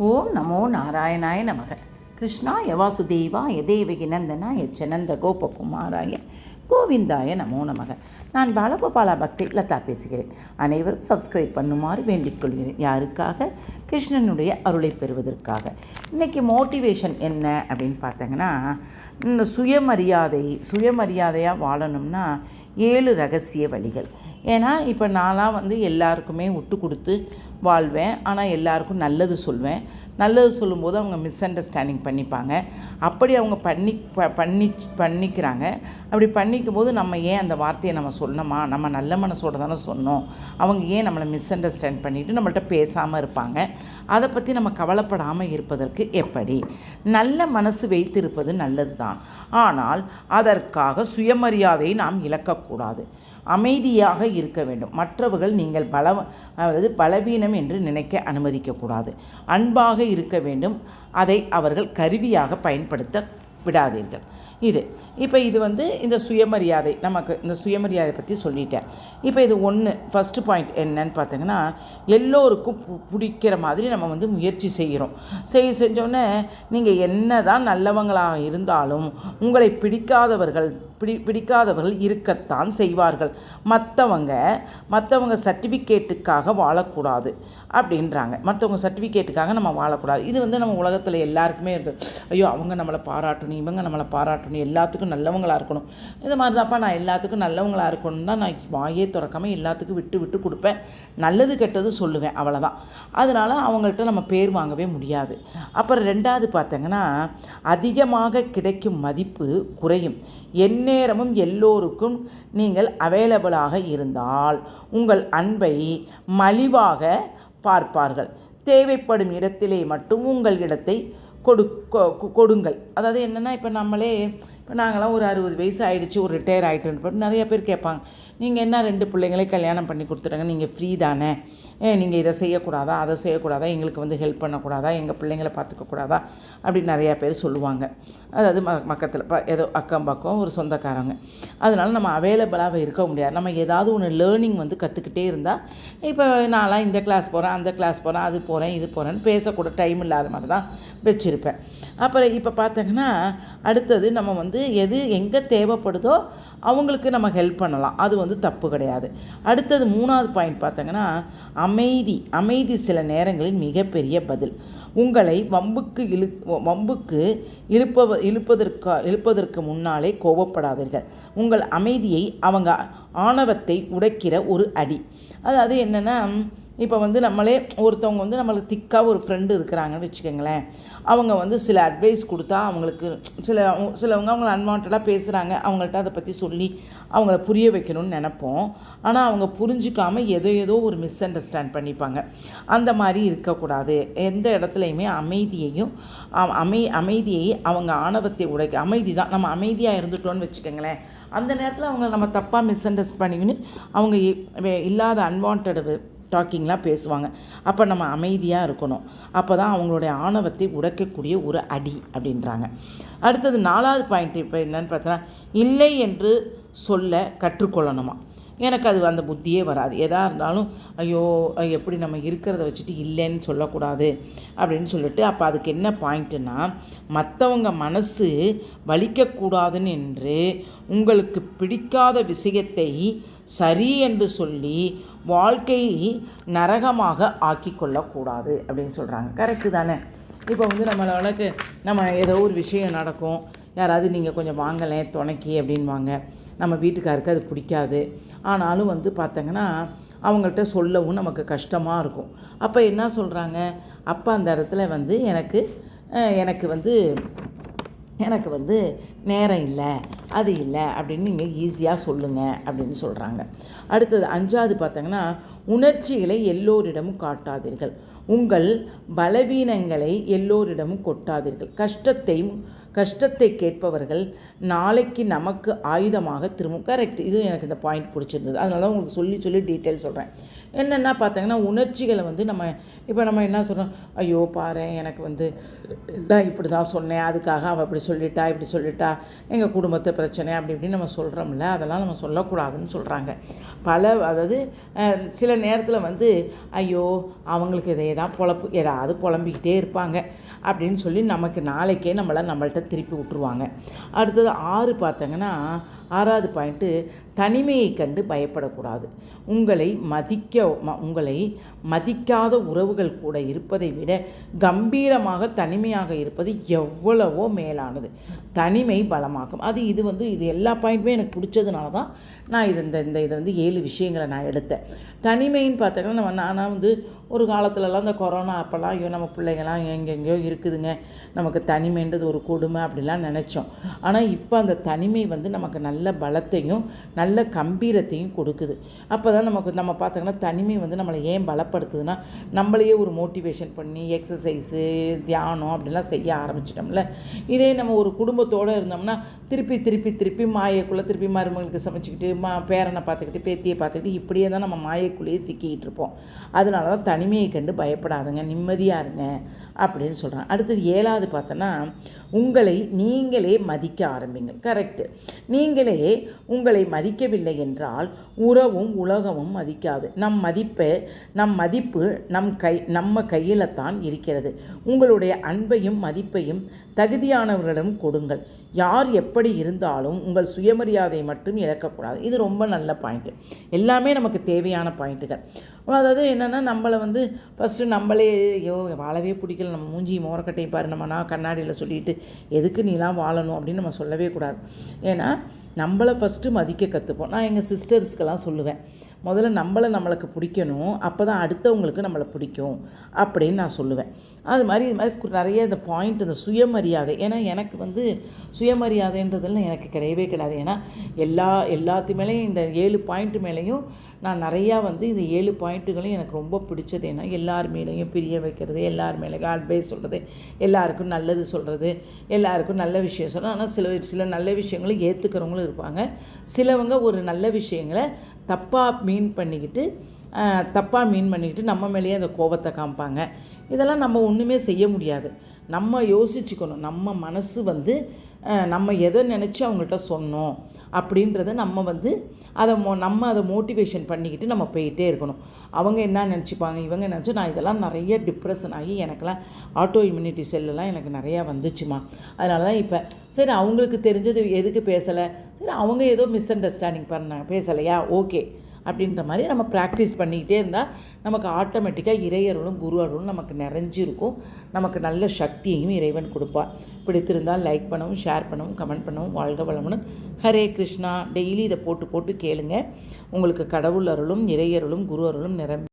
ஓம் நமோ நாராயணாய நமக. கிருஷ்ணாய வாசுதேவாய தேவகி நந்தனாய சனந்த கோபகுமாராய கோவிந்தாய நமோ நமக. நான் பாலகோபாலா பக்தி லதா பேசுகிறேன். அனைவரும் சப்ஸ்கிரைப் பண்ணுமாறு வேண்டிக் கொள்கிறேன். யாருக்காக? கிருஷ்ணனுடைய அருளை பெறுவதற்காக. இன்றைக்கி மோட்டிவேஷன் என்ன அப்படின்னு பார்த்தீங்கன்னா, இந்த சுயமரியாதையாக வாழணும்னா 7 ரகசிய வழிகள். ஏன்னா இப்போ நான்லாம் எல்லாருக்குமே விட்டு கொடுத்து வாழ்வேன். ஆனால் எல்லாருக்கும் நல்லது சொல்வேன். நல்லது சொல்லும்போது அவங்க மிஸ் அண்டர்ஸ்டாண்டிங் பண்ணிப்பாங்க. அப்படி அவங்க பண்ணிக்கிறாங்க. அப்படி பண்ணிக்கும் போது நம்ம ஏன் அந்த வார்த்தையை நம்ம சொன்னோமா? நம்ம நல்ல மனசோட தானே சொன்னோம். அவங்க ஏன் நம்மளை மிஸ் அண்டர்ஸ்டாண்ட் பண்ணிவிட்டு நம்மள்ட்ட பேசாமல் இருப்பாங்க. அதை பற்றி நம்ம கவலைப்படாமல் இருப்பதற்கு எப்படி? நல்ல மனசு வைத்திருப்பது நல்லது தான். ஆனால் அதற்காக சுயமரியாதையை நாம் இழக்கக்கூடாது. அமைதியாக இருக்க வேண்டும். மற்றவர்கள் நீங்கள் பலவீனம் என்று நினைக்க அனுமதிக்கக்கூடாது. அன்பாக இருக்க வேண்டும். அதை அவர்கள் கருவியாக பயன்படுத்த விடாதீர்கள். இப்போ இது இந்த சுயமரியாதை, நமக்கு இந்த சுயமரியாதை பற்றி சொல்லிட்டேன். இப்போ இது ஃபஸ்ட்டு பாயிண்ட் என்னன்னு பார்த்தீங்கன்னா, எல்லோருக்கும் பிடிக்கிற மாதிரி நம்ம முயற்சி செய்கிறோம். செஞ்சோன்னே நீங்கள் என்ன தான் நல்லவங்களாக இருந்தாலும் உங்களை பிடிக்காதவர்கள் இருக்கத்தான் செய்வார்கள். மற்றவங்க சர்டிஃபிகேட்டுக்காக வாழக்கூடாது அப்படின்றாங்க. மற்றவங்க சர்டிஃபிகேட்டுக்காக நம்ம வாழக்கூடாது. இது நம்ம உலகத்தில் எல்லாருக்குமே இருக்குது. ஐயோ, அவங்க நம்மளை பாராட்டணும், இவங்க நம்மளை பாராட்டணும், எல்லாத்துக்கும் நல்லவங்களாக இருக்கணும். இது மாதிரி தான்ப்பா, நான் எல்லாத்துக்கும் நல்லவங்களாக இருக்கணும் தான் நான் வாயே திறக்காமல் எல்லாத்துக்கும் விட்டு கொடுப்பேன். நல்லது கெட்டது சொல்லுவேன், அவ்வளோதான். அதனால் அவங்கள்ட்ட நம்ம பேர் வாங்கவே முடியாது. அப்புறம் 2வது பார்த்தீங்கன்னா, அதிகமாக கிடைக்கும் மதிப்பு குறையும். எந்நேரமும் எல்லோருக்கும் நீங்கள் அவைலபிளாக இருந்தால் உங்கள் அன்பை மலிவாக பார்ப்பார்கள். தேவைப்படும் இடத்திலே மட்டும் உங்கள் இடத்தை கொடுங்கள். அதாவது என்னென்னா, இப்போ நாங்களாம் ஒரு 60 வயசு ஆகிடுச்சு, ஒரு ரிட்டையர் ஆகிட்டுன்னு நிறைய பேர் கேட்பாங்க, நீங்கள் என்ன 2 பிள்ளைங்களே கல்யாணம் பண்ணி கொடுத்துட்டாங்க, நீங்கள் ஃப்ரீ தானே, நீங்கள் இதை செய்யக்கூடாதா, அதை செய்யக்கூடாதா, எங்களுக்கு ஹெல்ப் பண்ணக்கூடாதா, எங்கள் பிள்ளைங்களை பார்த்துக்கக்கூடாதா அப்படின்னு நிறையா பேர் சொல்லுவாங்க. அதாவது பக்கத்தில் ஏதோ அக்கம் பக்கம் ஒரு சொந்தக்காரங்க. அதனால் நம்ம அவைலபிளாக இருக்க முடியாது. நம்ம ஏதாவது ஒன்று லேர்னிங் கற்றுக்கிட்டே இருந்தால், இப்போ நான்லாம் இந்த கிளாஸ் போகிறேன், அந்த கிளாஸ் போகிறேன், அது போகிறேன், இது போகிறேன்னு பேசக்கூட டைம் இல்லாத மாதிரி தான் வச்சுருப்பேன். அப்புறம் இப்போ பார்த்தீங்கன்னா, அடுத்தது நம்ம எது எங்கே தேவைப்படுதோ அவங்களுக்கு நம்ம ஹெல்ப் பண்ணலாம். அது தப்பு கிடையாது. அடுத்தது 3வது பாயிண்ட் பார்த்தீங்கன்னா, அமைதி சில நேரங்களில் மிகப்பெரிய பதில். உங்களை வம்புக்கு இழுப்பதற்கு முன்னாலே கோபப்படாதீர்கள். உங்கள் அமைதியை அவங்க ஆணவத்தை உடைக்கிற ஒரு அடி. அதாவது என்னென்னா, இப்போ நம்மளே ஒருத்தவங்க நம்மளுக்கு திக்காக ஒரு ஃப்ரெண்டு இருக்கிறாங்கன்னு வச்சுக்கோங்களேன். அவங்க சில அட்வைஸ் கொடுத்தா அவங்களுக்கு சிலவங்க அவங்கள அன்வான்டாக பேசுகிறாங்க. அவங்கள்ட்ட அதை பற்றி சொல்லி அவங்கள புரிய வைக்கணும்னு நினப்போம். ஆனால் அவங்க புரிஞ்சிக்காமல் ஏதோ ஒரு மிஸ் அண்டர்ஸ்டாண்ட் பண்ணிப்பாங்க. அந்த மாதிரி இருக்கக்கூடாது. எந்த இடத்துலையுமே அமைதியை அவங்க ஆணவத்தை உடைக்க, அமைதி தான். நம்ம அமைதியாக இருந்துட்டோன்னு வச்சுக்கோங்களேன், அந்த நேரத்தில் அவங்க நம்ம தப்பாக மிஸ் அண்டர்ஸ்டாண்ட் பண்ணிக்கின்னு அவங்க இல்லாத அன்வான்ட் டாக்கிங்லாம் பேசுவாங்க. அப்போ நம்ம அமைதியாக இருக்கணும். அப்போ தான் அவங்களுடைய ஆணவத்தை உடைக்கக்கூடிய ஒரு அடி அப்படின்றாங்க. அடுத்தது 4வது பாயிண்ட் இப்போ என்னன்னு பார்த்தோன்னா, இல்லை என்று சொல்ல கற்றுக்கொள்ளணுமா. எனக்கு அது அந்த புத்தியே வராது. எதாக இருந்தாலும் ஐயோ எப்படி நம்ம இருக்கிறத வச்சுட்டு இல்லைன்னு சொல்லக்கூடாது அப்படின்னு சொல்லிட்டு, அப்போ அதுக்கு என்ன பாயிண்ட்டுன்னா, மற்றவங்க மனசு வலிக்கக்கூடாதுன்னு என்று உங்களுக்கு பிடிக்காத விஷயத்தை சரி என்று சொல்லி வாழ்க்கையை நரகமாக ஆக்கி கொள்ளக்கூடாது அப்படின்னு சொல்கிறாங்க. கரெக்டு தானே? இப்போ நம்ம ஏதோ ஒரு விஷயம் நடக்கும், யாராவது நீங்கள் கொஞ்சம் வாங்கலேன் துணைக்கி அப்படின்வாங்க. நம்ம வீட்டுக்காருக்கு அது பிடிக்காது. ஆனாலும் பார்த்தங்கன்னா அவங்கள்ட்ட சொல்லவும் நமக்கு கஷ்டமாக இருக்கும். அப்போ என்ன சொல்கிறாங்க, அப்போ அந்த இடத்துல எனக்கு நேரம் இல்லை, அது இல்லை அப்படின்னு நீங்கள் ஈஸியாக சொல்லுங்கள் அப்படின்னு சொல்கிறாங்க. அடுத்தது 5வது பார்த்தீங்கன்னா, உணர்ச்சிகளை எல்லோரிடமும் காட்டாதீர்கள். உங்கள் பலவீனங்களை எல்லோரிடமும் கொட்டாதீர்கள். கஷ்டத்தை கேட்பவர்கள் நாளைக்கு நமக்கு ஆயுதமாக திரும்பும். கரெக்ட். இது எனக்கு இந்த பாயிண்ட் பிடிச்சிருந்தது. அதனால உங்களுக்கு சொல்லி டீட்டெயில் சொல்கிறேன். என்னென்னா பார்த்தீங்கன்னா உணர்ச்சிகளை வந்து நம்ம இப்போ நம்ம என்ன சொல்கிறோம், ஐயோ பாரு எனக்கு வந்து நான் இப்படி தான் சொன்னேன், அதுக்காக அவள் இப்படி சொல்லிட்டா இப்படி சொல்லிட்டா, எங்கள் குடும்பத்தை பிரச்சனை அப்படி இப்படின்னு நம்ம சொல்கிறோம்ல, அதெல்லாம் நம்ம சொல்லக்கூடாதுன்னு சொல்கிறாங்க. அதாவது சில நேரத்தில் வந்து ஐயோ அவங்களுக்கு இதே தான் ஏதாவது புலம்பிக்கிட்டே இருப்பாங்க அப்படின்னு சொல்லி நமக்கு நாளைக்கே நம்மள்கிட்ட திருப்பி விட்டுருவாங்க. அடுத்தது 6 பார்த்தீங்கன்னா 6வது பாயிண்ட்டு, தனிமையை கண்டு பயப்படக்கூடாது. உங்களை மதிக்காத உறவுகள் கூட இருப்பதை விட கம்பீரமாக தனிமையாக இருப்பது எவ்வளவோ மேலானது. தனிமை பலமாகும். இது எல்லா பாயிண்ட்டுமே எனக்கு பிடிச்சதுனால தான் நான் இதை வந்து 7 விஷயங்களை நான் எடுத்தேன். தனிமைன்னு பார்த்தீங்கன்னா நான் வந்து ஒரு காலத்துலலாம் இந்த கொரோனா அப்போல்லாம் ஐயோ நம்ம பிள்ளைங்கள்லாம் எங்கெங்கேயோ இருக்குதுங்க, நமக்கு தனிமைன்றது ஒரு கொடுமை அப்படிலாம் நினச்சோம். ஆனால் இப்போ அந்த தனிமை வந்து நமக்கு நல்ல பலத்தையும் நல்ல கம்பீரத்தையும் கொடுக்குது. அப்போ தான் நம்ம பார்த்தோங்கன்னா தனிமை வந்து நம்மளை ஏன் பலப்படுத்துதுன்னா, நம்மளையே ஒரு மோட்டிவேஷன் பண்ணி எக்ஸசைஸு தியானம் அப்படிலாம் செய்ய ஆரம்பிச்சிட்டோம்ல. இதே நம்ம ஒரு குடும்பத்தோடு இருந்தோம்னா திருப்பி மாயக்குள்ளே திருப்பி மருமகளுக்கு சமைச்சிக்கிட்டு பேரனை பார்த்துக்கிட்டு பேத்தியை பார்த்துக்கிட்டு இப்படியே தான் நம்ம மாயக்குள்ளேயே சிக்கிக்கிட்டு இருப்போம். அதனால தான் தனிமையை கண்டு பயப்படாதுங்க, நிம்மதியாக இருங்க அப்படின்னு சொல்கிறாங்க. அடுத்தது 7வது பார்த்தோன்னா, உங்களை நீங்களே மதிக்க ஆரம்பிங்கள். கரெக்டு. நீங்களே உங்களை மதிக்கவில்லை என்றால் உறவும் உலகமும் மதிக்காது. நம் மதிப்பு நம்ம கையில் தான் இருக்கிறது. உங்களுடைய அன்பையும் மதிப்பையும் தகுதியானவர்களிடம் கொடுங்கள். யார் எப்படி இருந்தாலும் உங்கள் சுயமரியாதை மட்டும் இழக்கக்கூடாது. இது ரொம்ப நல்ல பாயிண்ட்டு. எல்லாமே நமக்கு தேவையான பாயிண்ட்டுகள். அதாவது என்னென்னா, நம்மளை வந்து ஃபஸ்ட்டு நம்மளே ஐயோ வாழவே பிடிக்கல, நம்ம மூஞ்சி மோரக்கட்டையும் பாரு, நான் கண்ணாடியில் சொல்லிட்டு எதுக்கு நீலாம் வாழணும் அப்படின்னு நம்ம சொல்லவே கூடாது. ஏன்னா நம்மளை ஃபஸ்ட்டு மதிக்க கற்றுப்போம். நான் எங்கள் சிஸ்டர்ஸ்க்கெல்லாம் சொல்லுவேன், முதல்ல நம்மளுக்கு பிடிக்கணும், அப்போ தான் அடுத்தவங்களுக்கு நம்மளை பிடிக்கும் அப்படின்னு நான் சொல்லுவேன். இது மாதிரி நிறைய இந்த பாயிண்ட், இந்த சுயமரியாதை. ஏன்னா எனக்கு வந்து சுயமரியாதைன்றதெல்லாம் எனக்கு கிடையவே கிடையாது. ஏன்னா எல்லாத்து மேலேயும் இந்த 7 பாயிண்ட்டு மேலேயும் நான் நிறையா வந்து இந்த 7 பாயிண்ட்டுகளையும் எனக்கு ரொம்ப பிடிச்சது. ஏன்னா எல்லார் மேலேயும் பிரிய வைக்கிறது, எல்லார் மேலேயும் அட்வைஸ் சொல்கிறது, எல்லாருக்கும் நல்லது சொல்கிறது, எல்லாருக்கும் நல்ல விஷயம் சொல்கிறது. ஆனால் சில நல்ல விஷயங்களை ஏற்றுக்கிறவங்களும் இருப்பாங்க. சிலவங்க ஒரு நல்ல விஷயங்களை தப்பாக மீன் பண்ணிக்கிட்டு நம்ம மேலேயே அந்த கோபத்தை காமிப்பாங்க. இதெல்லாம் நம்ம ஒன்றுமே செய்ய முடியாது. நம்ம யோசிச்சுக்கணும். நம்ம மனசு வந்து நம்ம எதை நினச்சி அவங்கள்ட்ட சொன்னோம் அப்படின்றத நம்ம வந்து அதை மோட்டிவேஷன் பண்ணிக்கிட்டு நம்ம போயிட்டே இருக்கணும். அவங்க என்ன நினச்சிப்பாங்க, இவங்க நினச்சா நான் இதெல்லாம் நிறைய டிப்ரெஷன் ஆகி எனக்கெல்லாம் ஆட்டோ இம்யூனிட்டி செல்லெல்லாம் எனக்கு நிறையா வந்துச்சுமா. அதனால தான் இப்போ சரி அவங்களுக்கு தெரிஞ்சது எதுக்கு பேசலை, சரி அவங்க ஏதோ மிஸ் அண்டர்ஸ்டாண்டிங் பண்ணாங்க பேசலையா ஓகே அப்படின்ற மாதிரி நம்ம ப்ராக்டிஸ் பண்ணிக்கிட்டே இருந்தால் நமக்கு ஆட்டோமேட்டிக்காக இறையருளும் குரு அருளும் நமக்கு நிறைஞ்சிருக்கும். நமக்கு நல்ல சக்தியையும் இறைவன் கொடுப்பார். பிடித்திருந்தால் லைக் பண்ணவும், ஷேர் பண்ணவும், கமெண்ட் பண்ணவும். வாழ்க வளமுடன். ஹரே கிருஷ்ணா. டெய்லி இதை போட்டு கேளுங்க. உங்களுக்கு கடவுள் அருளும் இறையருளும் குரு அருளும் நிரம்பி